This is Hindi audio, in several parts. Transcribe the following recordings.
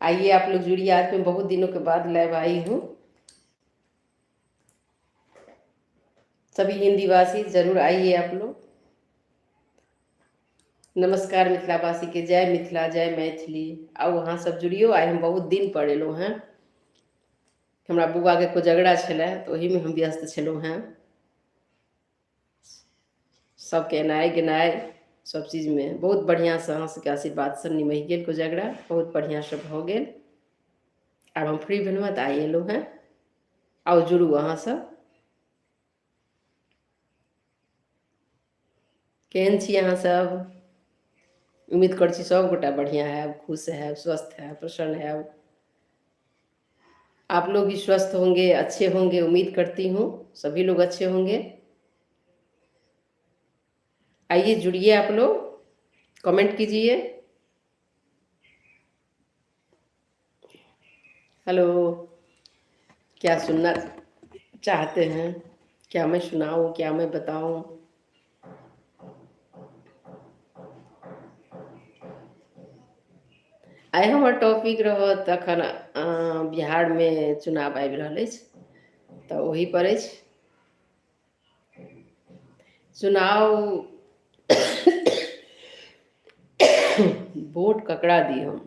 आइए आप लोग जुड़िए। आज मैं बहुत दिनों के बाद लाइव आई हूँ। सभी हिंदी भाषी जरूर आइए आप लोग। नमस्कार मिथिलावासी के, जय मिथिला जय मैथिली। आओ वहाँ सब जुड़ियो। आइ हम बहुत दिन पर एलहुँ हैं। हमरा बुआ के कोजगरा छलै तऽ ओही में हम व्यस्त छलहुँ हैं। सबके एनाइ गेनाइ सब चीज में बहुत बढ़िया से अहाँ सबके आशीर्वाद से निमहि गेल कोजगरा, बहुत बढ़िया से भऽ गेल। आब हम फ्री भेलहुँ हैं तऽ आइ एलहुँ हैं। आओ जुड़ू अहाँ सब। केहन छी अहाँ सब? उम्मीद कर छी सब गोटा बढ़िया है, खुश है, स्वस्थ है, प्रसन्न है। आप लोग भी स्वस्थ होंगे, अच्छे होंगे, उम्मीद करती हूँ सभी लोग अच्छे होंगे। आइए जुड़िए आप लोग, कमेंट कीजिए। हेलो, क्या सुनना चाहते हैं? क्या मैं सुनाऊँ, क्या मैं बताऊँ? आइ हमर टॉपिक रहत अखन बिहार में चुनाव आबि रहल अछि तऽ ओही पर अछि चुनाव। वोट ककरा दी हम?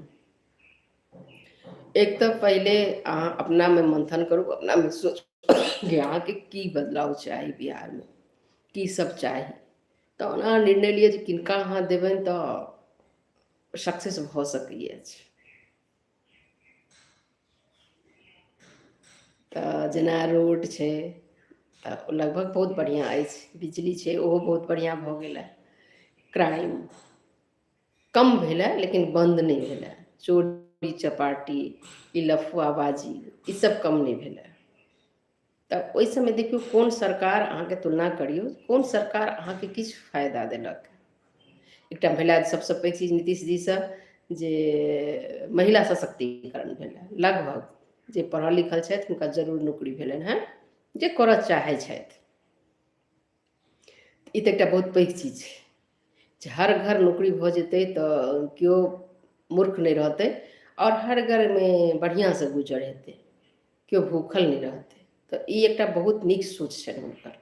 एक तो पहले अहाँ अपना में मंथन करू, अपना में सोचू कि अहाँके की बदलाव चाही बिहार में, की सब चाही, तो अहाँ निर्णय लिअ जे किनका अहाँ देबनि तऽ सक्सेस भऽ सकैए। तऽ जेना रोड छै तऽ लगभग बहुत बढ़िआँ अछि, बिजली छै ओहो बहुत बढ़िआँ भऽ गेलै, क्राइम कम भेलै लेकिन बंद नहीं भेलै, चोरी चपाटी ई लफुआबाजी ई सब कम नहीं भेलै। तऽ ओहि समय देखियौ कोन सरकार अहाँके तुलना करियौ, कोन सरकार अहाँके किछु फायदा देलक। एकटा भेला सबसँ पैघ चीज नीतीश जीसँ जे महिला सशक्तिकरण भेलै, लगभग जे पढ़ल लिखल छथि हुनका जरूर नौकरी भेलनि हेँ, जे करऽ चाहै छथि। ई तऽ एकटा बहुत पैघ चीज छै जे हर घर नौकरी भऽ जेतै तऽ केओ मूर्ख नहीं रहतै और हर घर में बढ़िआँ से गुजर हेतै, केओ भूखल नहीं रहतै। तऽ ई एकटा बहुत नीक सोच छनि हुनकर।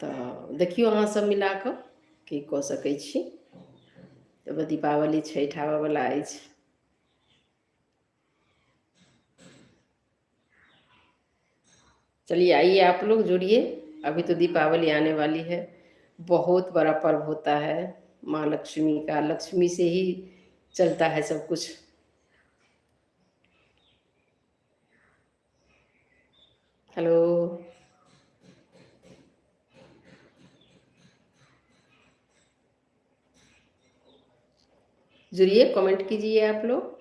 तऽ देखियौ अहाँ सब मिला कऽ की कऽ सकै छी। तब दीपावली छठि आबऽवला अछि। चलिए आइए आप लोग जुड़िए, अभी तो दीपावली आने वाली है, बहुत बड़ा पर्व होता है माँ लक्ष्मी का, लक्ष्मी से ही चलता है सब कुछ। हेलो, जुड़िए, कमेंट कीजिए आप लोग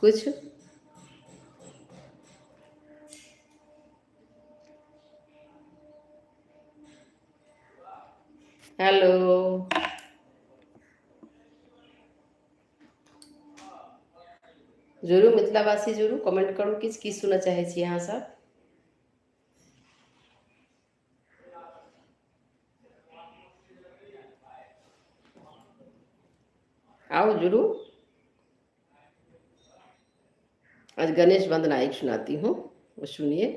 कुछ। हेलो, जुड़ू मिथिलावासी, जुड़ू, कमेंट करू किछु की सुनऽ चाहै छी अहाँ सब। आओ जुड़ू। आज गणेश वंदना एक सुनाती हूँ, वो सुनिए।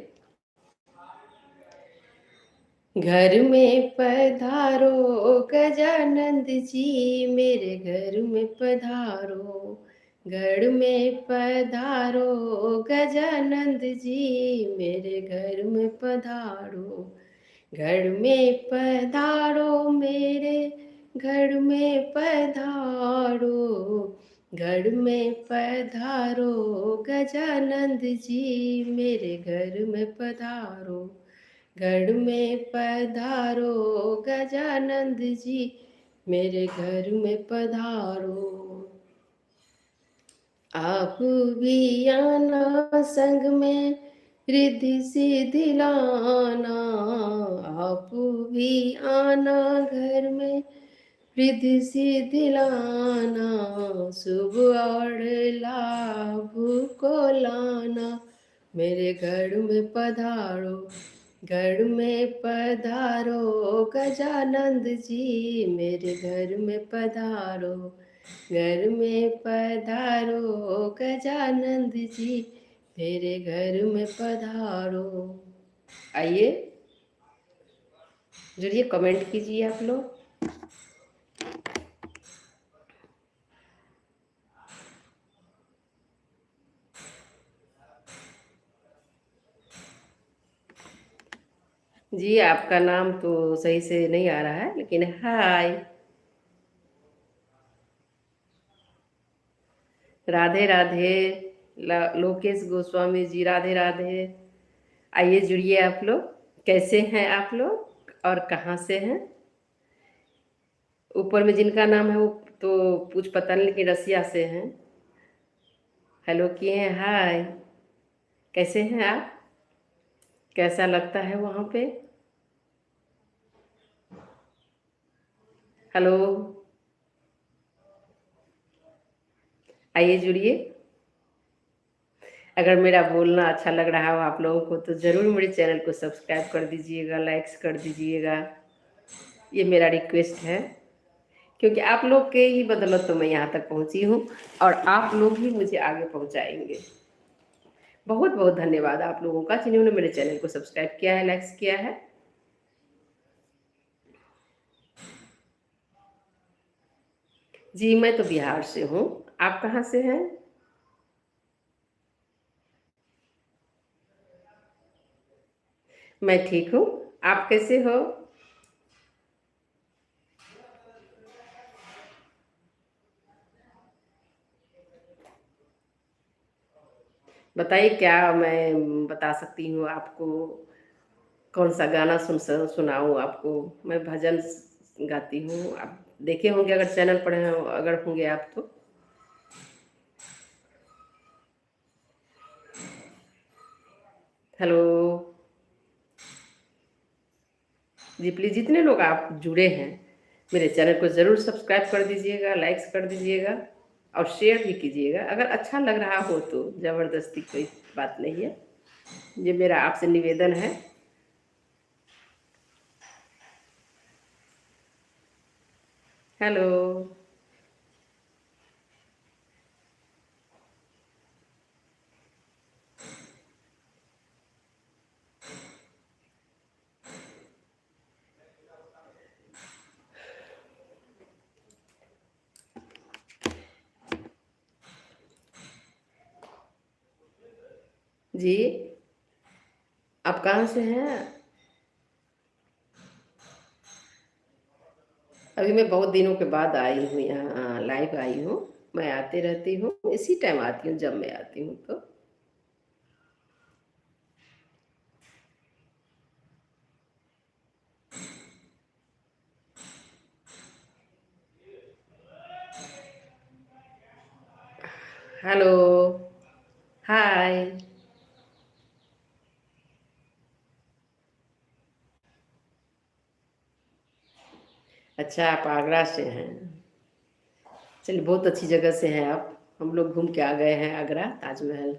घर में पधारो गजानंद जी, मेरे घर में पधारो, घर में पधारो गजानंद जी, मेरे घर में पधारो, घर में पधारो मेरे घर में पधारो, घर में पधारो गजानंद जी, मेरे घर में पधारो, घर में पधारो गजानंद जी, मेरे घर में पधारो। आप भी आना संग में रिद्धि सिद्धि लाना, आप भी आना घर में रिद्धि सिद्धि लाना, शुभ और लाभ को लाना, मेरे घर में पधारो, घर में पधारो गजानंद जी, मेरे घर में पधारो, घर में पधारो गजानंद जी, मेरे घर में पधारो। आइए, जुड़िए, कमेंट कीजिए आप लोग। जी, आपका नाम तो सही से नहीं आ रहा है, लेकिन हाय। राधे राधे। लोकेश गोस्वामी जी, राधे राधे। आइए, जुड़िए आप लोग। कैसे हैं आप लोग और कहाँ से हैं? ऊपर में जिनका नाम है वो तो कुछ पता नहीं, लेकिन रसिया से हैं। हेलो किए हैं, हाय। कैसे हैं आप? कैसा लगता है वहाँ पे? हेलो। आइए, जुड़िए। अगर मेरा बोलना अच्छा लग रहा हो आप लोगों को तो ज़रूर मेरे चैनल को सब्सक्राइब कर दीजिएगा, लाइक्स कर दीजिएगा। ये मेरा रिक्वेस्ट है, क्योंकि आप लोग के ही बदौलत तो मैं यहाँ तक पहुँची हूँ, और आप लोग ही मुझे आगे पहुँचाएंगे। बहुत बहुत धन्यवाद आप लोगों का, जिन्होंने मेरे चैनल को सब्सक्राइब किया है, लाइक्स किया है। जी, मैं तो बिहार से हूँ। आप कहाँ से हैं? मैं ठीक हूँ। आप कैसे हो? बताइए, क्या मैं बता सकती हूँ आपको? कौन सा गाना सुनाऊँ आपको? मैं भजन गाती हूँ। आप देखे होंगे, अगर चैनल पर हैं, अगर होंगे आप तो। हेलो। जी प्लीज़, जितने लोग आप जुड़े हैं मेरे चैनल को ज़रूर सब्सक्राइब कर दीजिएगा, लाइक्स कर दीजिएगा, और शेयर भी कीजिएगा। अगर अच्छा लग रहा हो तो, ज़बरदस्ती कोई बात नहीं है। ये मेरा आपसे निवेदन है। हेलो। जी, आप कहाँ से हैं? अभी मैं बहुत दिनों के बाद आई हूँ यहाँ, लाइव आई हूँ। मैं आती रहती हूँ, इसी टाइम आती हूँ जब मैं आती हूँ तो। हेलो। हाय। अच्छा, आप आगरा से हैं। चलिए, बहुत अच्छी जगह से हैं आप। हम लोग घूम के आ गए हैं आगरा, ताजमहल।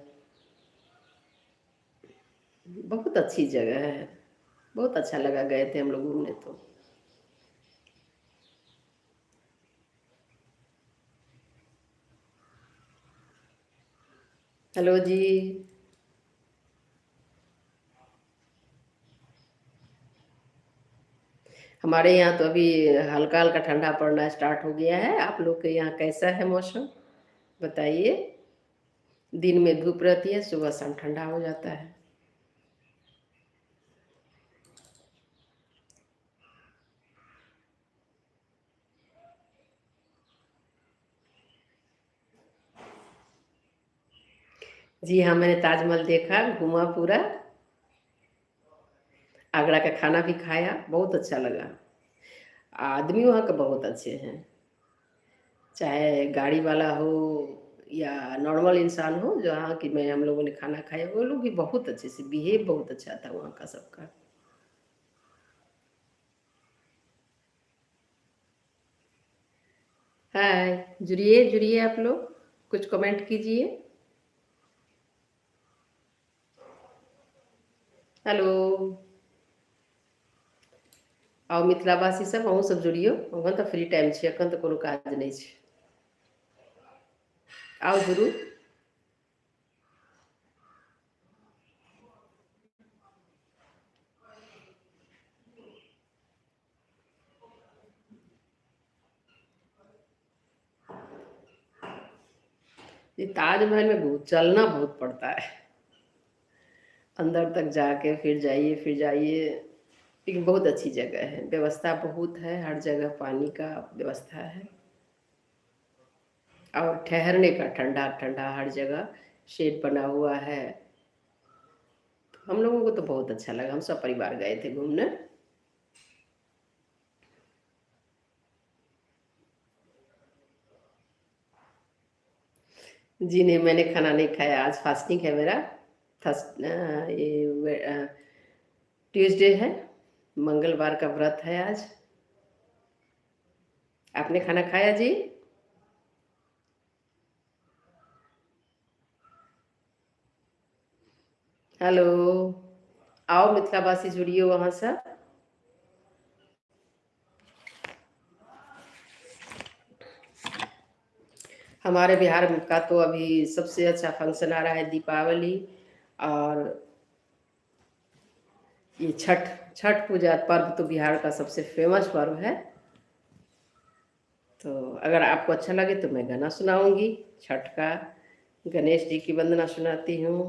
बहुत अच्छी जगह है। बहुत अच्छा लगा, गए थे हम लोग घूमने तो। हेलो जी। हमारे यहाँ तो अभी हल्का हल्का ठंडा पड़ना स्टार्ट हो गया है। आप लोग के यहाँ कैसा है मौसम? बताइए। दिन में धूप रहती है, सुबह शाम ठंडा हो जाता है। जी हाँ, मैंने ताजमहल देखा, घूमा पूरा। आगरा का खाना भी खाया, बहुत अच्छा लगा। आदमी वहाँ के बहुत अच्छे हैं। चाहे गाड़ी वाला हो या नॉर्मल इंसान हो, जहाँ की मैं हम लोगों ने खाना खाया, वो लोग भी बहुत अच्छे से बिहेव, बहुत अच्छा था वहाँ का सबका। हाय, जुड़िए जुड़िए आप लोग, कुछ कमेंट कीजिए। हेलो। और मिथिलावासी सब, अहूँ सब जुड़ियो। अखन तो फ्री टाइम छै, अखन तो कोनो काज नहीं छै। आओ जरूर। ये ताजमहल में चलना बहुत पड़ता है, अंदर तक जाके फिर जाइए। लेकिन बहुत अच्छी जगह है, व्यवस्था बहुत है, हर जगह पानी का व्यवस्था है और ठहरने का ठंडा ठंडा हर जगह शेड बना हुआ है। हम लोगों को तो बहुत अच्छा लगा, हम सब परिवार गए थे घूमने। जी नहीं, मैंने खाना नहीं खाया, आज फास्टिंग है मेरा। ये ट्यूसडे है, मंगलवार का व्रत है आज। आपने खाना खाया जी? हेलो, आओ मिथिलावासी जुड़िए वहाँ से। हमारे बिहार का तो अभी सबसे अच्छा फंक्शन आ रहा है दीपावली, और ये छठ। छठ पूजा पर्व तो बिहार का सबसे फेमस पर्व है। तो अगर आपको अच्छा लगे तो मैं गाना सुनाऊंगी छठ का, गणेश जी की वंदना सुनाती हूँ।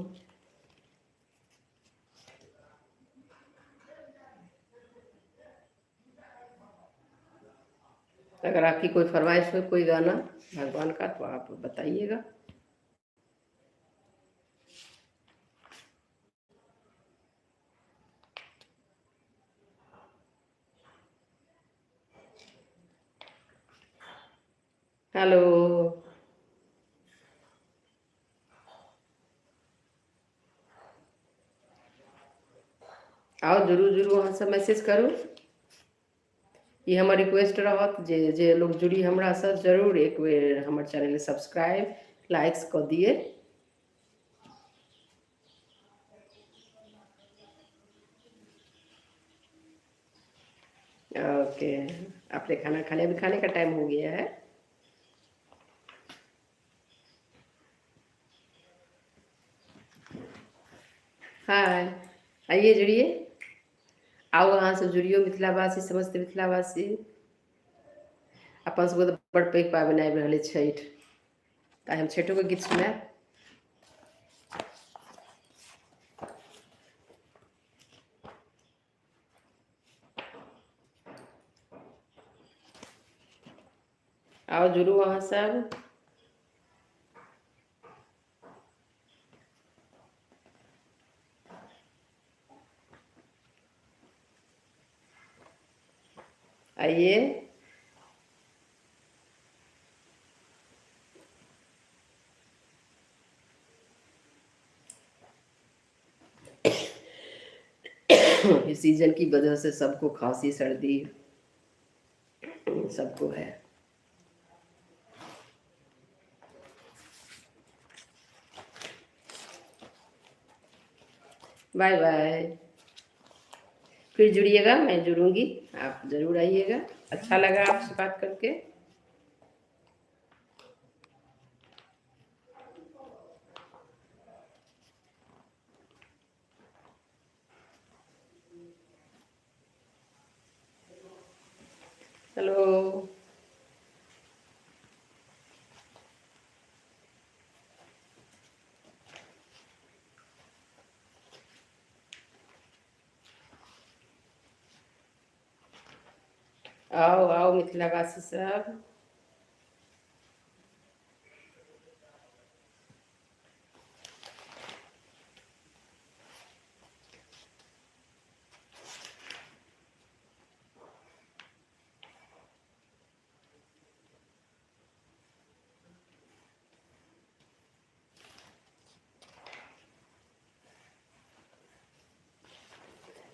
अगर आपकी कोई फरमाइश हो कोई गाना भगवान का तो आप बताइएगा। हेलो, आओ जरूर जरूर वहाँ से मैसेज करो। ये हमार रिक्वेस्ट रहत जे जे लोग जुड़ी हमरा से जरूर एक बेर हमर चैनल सब्सक्राइब लाइक्स कर दिए। ओके, आपने खाना खा लिया? अभी खाने का टाइम हो गया है। हाय, आइए जुड़िए, आओ अहाँ से जुड़ियो मिथिलावासी, समस्त मिथिलावासी। अपन सबके तो बड़ पैघ पाबनि आबि रहल अछि छठि, तऽ हम छठिओ के गीत सुनाएब। आओ जुड़ू अहाँ सब। आइए, इस सीजन की वजह से सबको खांसी सर्दी सबको है। बाय बाय, फिर जुड़िएगा, मैं जुड़ूंगी, आप जरूर आइएगा। अच्छा लगा आपसे बात करके। हेलो, आओ आओ मिथिलावासी सब।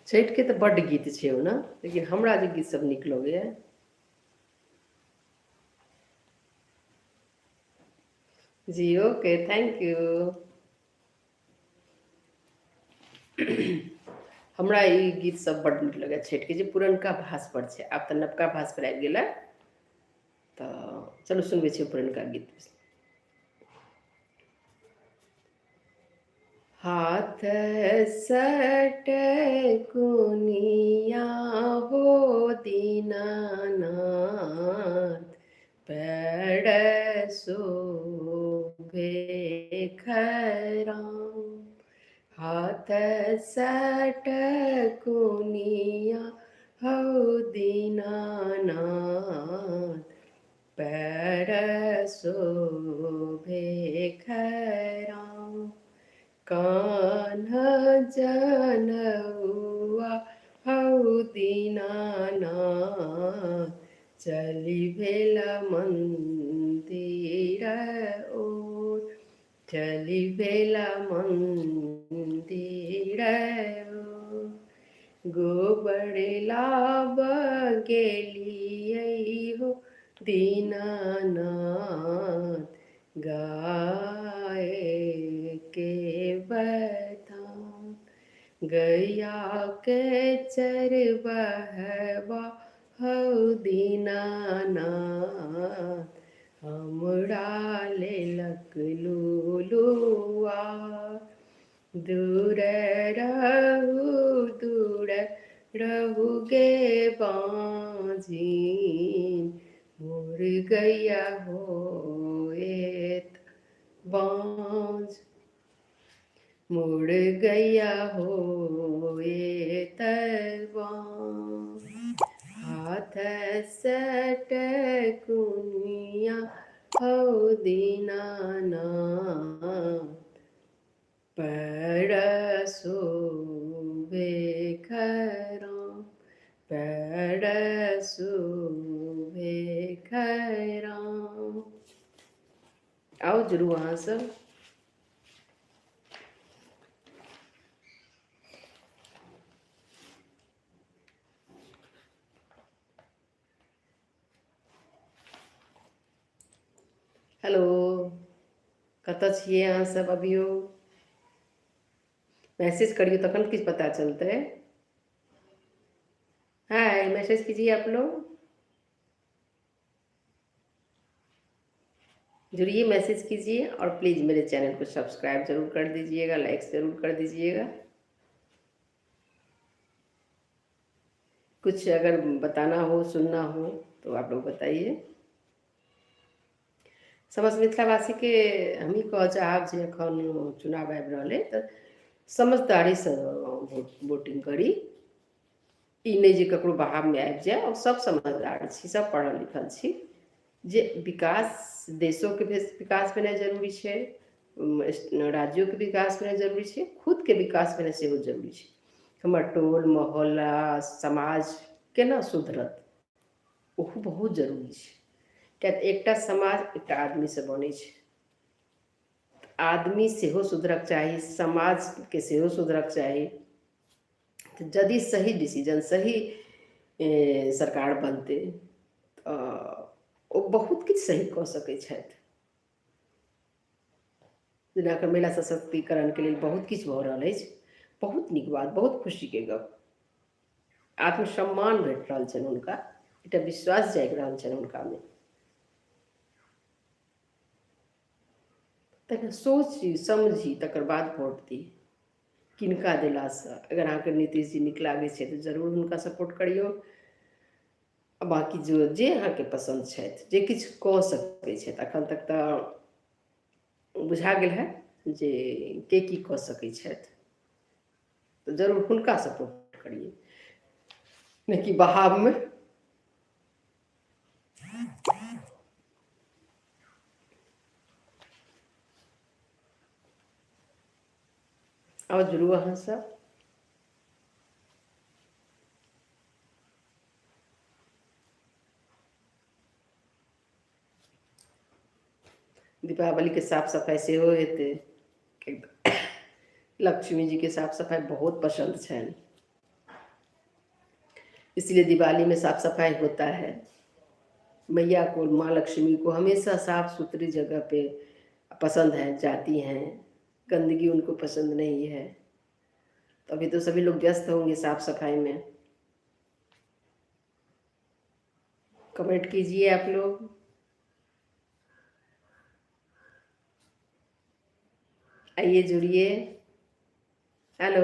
छठि के तऽ बड्ड गीत छै ओना, लेकिन हमरा जे गीत सब नीक लगैया। जी ओके, थैंक यू। हमरा ई गीत सब बड्ड नीक लगैया छठि के, जे पुरनका भाष पर छै, आब तऽ नवका भाष पर आबि गेलै। तऽ चलू सुनबै छियै पुरनका गीत। हाथ सटकुनिया हो दीनानाथ, पैड़ शोभे खराम। हाथ सटकुनिया हो दीनानाथ, पैड़ शोभे खराम। कान्हा जनउआ हऊ दीनानाथ, चली भेला मंदिर ओर, चली भेला मंदिर ओर। गोबर लाब गेलियै हो दीनानाथ, गाय के बथान। गैया के चरबहबा हौ दीनानाथ, हमरा लेलक लूलुआ। दूर दूर रहु गे बाँझिन, मोर गैया होएत बाँझ। मोर गैया होएत बाँझ। हाथ सटकुनिया हौ दीनानाथ, पैड़ शोभे खराम, पैड़ शोभे खराम। आओ जरूर वहाँ सब। हेलो, कतऽ छियै अहाँ सब अभियो? मैसेज करियो तखन किछु पता चलतै। हाय, मैसेज कीजिए आप लोग, जुड़िए, मैसेज कीजिए और प्लीज़ मेरे चैनल को सब्सक्राइब जरूर कर दीजिएगा, लाइक्स जरूर कर दीजिएगा। कुछ अगर बताना हो, सुनना हो तो आप लोग बताइए। समस्त मिथिलावासी के हम ही कह चाहब जे एखन चुनाव आबि रहल अइ तऽ समझदारीसँ वोटिंग करी। ई नहि जे ककरो बहावमे आबि जाए। और सब समझदार छी, सब पढ़ल लिखल छी, जे विकास देशोके विकास भेनाइ जरूरी छै, राज्योके विकास भेनाइ जरूरी छै, खुदके विकास भेनाइ सेहो जरूरी छै। हमर टोल मोहल्ला समाज केना सुधरत, ओहो बहुत जरूरी छै। किया तऽ एकटा समाज एकटा आदमीसँ बनै छै। आदमी सेहो सुधरक चाही, समाजके सेहो सुधरक चाही। तऽ यदि सही डिसीजन, सही सरकार बनतै ओ बहुत किछु सही कऽ सकै छथि। जेना एखन महिला सशक्तिकरणके लेल बहुत किछु भऽ रहल अछि, बहुत नीक बात, बहुत खुशीके गप। आत्मसम्मान भेट रहल छनि हुनका, एकटा विश्वास जागि रहल छनि हुनकामे। तखन सोची समझी तकर बाद वोट दी। किनका देलासँ, अगर अहाँके नीतीश जी नीक लागै छै तऽ जरूर हुनका सपोर्ट करियौ। आ बाँकी जे अहाँके पसन्द छथि, जे किछु कऽ सकै छथि, एखन तक तऽ बुझा गेल है जे के की कऽ सकै छथि, तऽ जरूर हुनका सपोर्ट करिए, नहि कि बहावमे। और जुड़ू अहाँ सब। दीपावलीके साफ सफाइ सेहो हेतै। लक्ष्मी जी के साफ सफाई बहुत पसंद छनि, इसलिए दिवाली में साफ सफाई होता है। मैया को, माँ लक्ष्मी को हमेशा साफ सुथरी जगह पे पसंद है, जाती हैं। गंदगी उनको पसंद नहीं है। तो अभी तो सभी लोग व्यस्त होंगे साफ सफाई में। कमेंट कीजिए आप लोग। आइए जुड़िए। हेलो।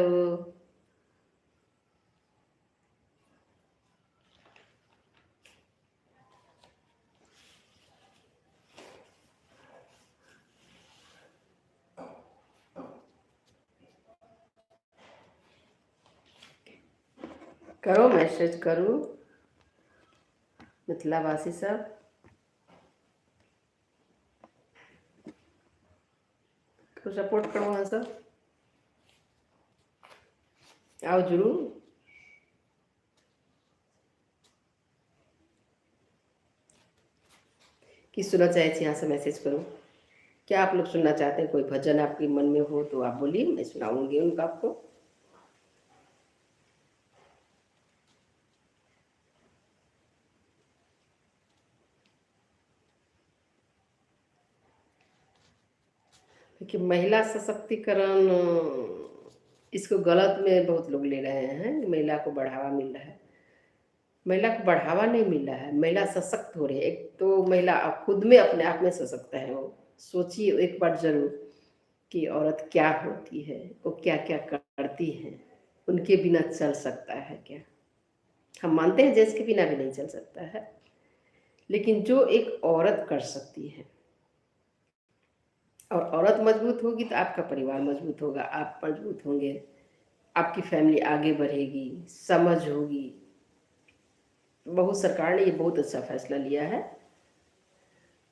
करो मैसेज करो मिथिलावासी सब, तो सपोर्ट करो वहाँ सब, आओ जरूर। कि सुनना चाहिए यहाँ से मैसेज करो, क्या आप लोग सुनना चाहते हैं? कोई भजन आपके मन में हो तो आप बोलिए, मैं सुनाऊंगी उनका आपको। देखिए महिला सशक्तिकरण, इसको गलत में बहुत लोग ले रहे हैं। महिला को बढ़ावा मिल रहा है, महिला को बढ़ावा नहीं मिल रहा है, महिला सशक्त हो रही है। एक तो महिला खुद में अपने आप में सशक्त है। वो सोचिए एक बार जरूर कि औरत क्या होती है, वो क्या क्या करती है, उनके बिना चल सकता है क्या? हम मानते हैं जेंट्स के बिना भी नहीं चल सकता है, लेकिन जो एक औरत कर सकती है, और औरत मजबूत होगी तो आपका परिवार मजबूत होगा, आप मजबूत होंगे, आपकी फैमिली आगे बढ़ेगी, समझ होगी। बहुत सरकार ने ये बहुत अच्छा फैसला लिया है।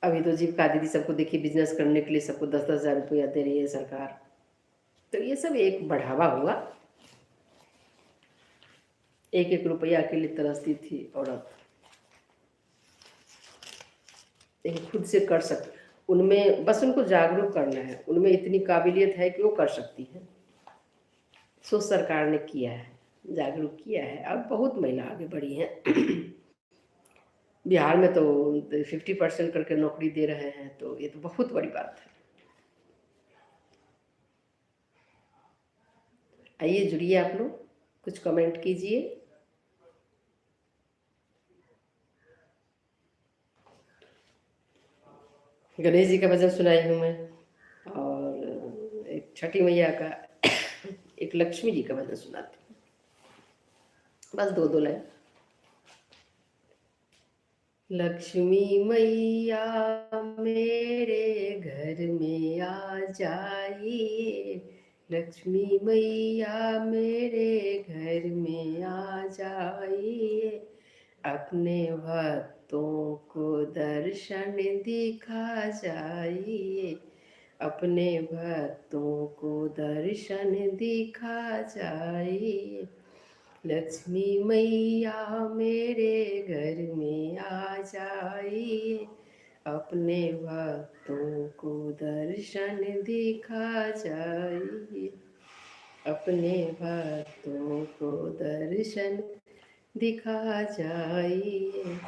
अभी तो जीविका दीदी सबको देखिए, बिजनेस करने के लिए सबको 10-10 हज़ार रुपया दे रही है सरकार। तो ये सब एक बढ़ावा हुआ। 1-1 रुपया के लिए तरसती थी औरत, लेकिन खुद से कर सकती। उनमें बस उनको जागरूक करना है, उनमें इतनी काबिलियत है कि वो कर सकती है। सो सरकार ने किया है, जागरूक किया है, अब बहुत महिला आगे बढ़ी हैं। बिहार में तो 50% करके नौकरी दे रहे हैं, तो ये तो बहुत बड़ी बात है। आइए जुड़िए आप लोग, कुछ कमेंट कीजिए। गणेश जी का भजन सुनाई हूँ मैं, और एक छठी मैया का, एक लक्ष्मी जी का भजन सुनाती हूँ, बस 2-2 लाइन। लक्ष्मी मैया मेरे घर में आ जाइए, लक्ष्मी मैया मेरे घर में आ जाइए, अपने भक्तों को दर्शन दिखा जाइए, अपने भक्तों को दर्शन दिखा जाइए, लक्ष्मी मैया मेरे घर में आ जाइए, अपने भक्तों को दर्शन दिखा जाइए, अपने भक्तों को दर्शन दिखा जाइए।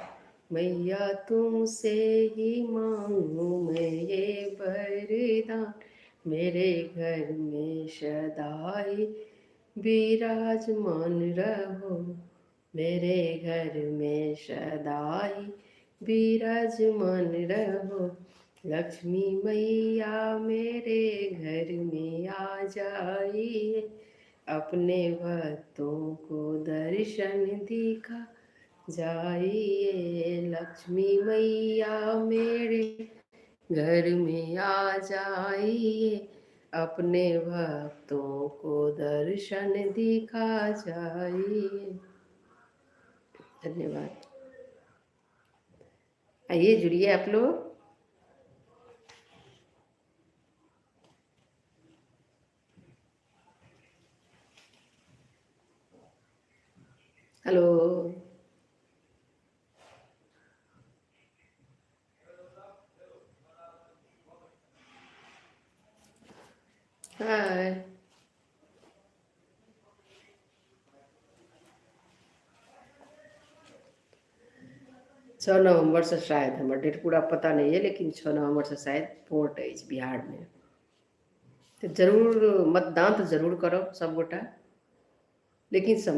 मैया तुमसे ही मांगू मैं ये वरदान, मेरे घर में सदाई विराजमान रहो, मेरे घर में सदाई विराजमान रहो, लक्ष्मी मैया मेरे घर में आ जाइए, अपने भक्तों को दर्शन दिखा जाइए, लक्ष्मी मैया मेरे घर में आ जाइए, अपने भक्तों को दर्शन दिखा जाइए। धन्यवाद। आइए जुड़िए आप लोग। हेलो। हाय। 6 नवंबर से शायद, हमारा डेट पूरा पता नहीं है, लेकिन 6 नवंबर से शायद वोट है इस बिहार में। तो जरूर मतदान तो जरूर करो सब गोटा, लेकिन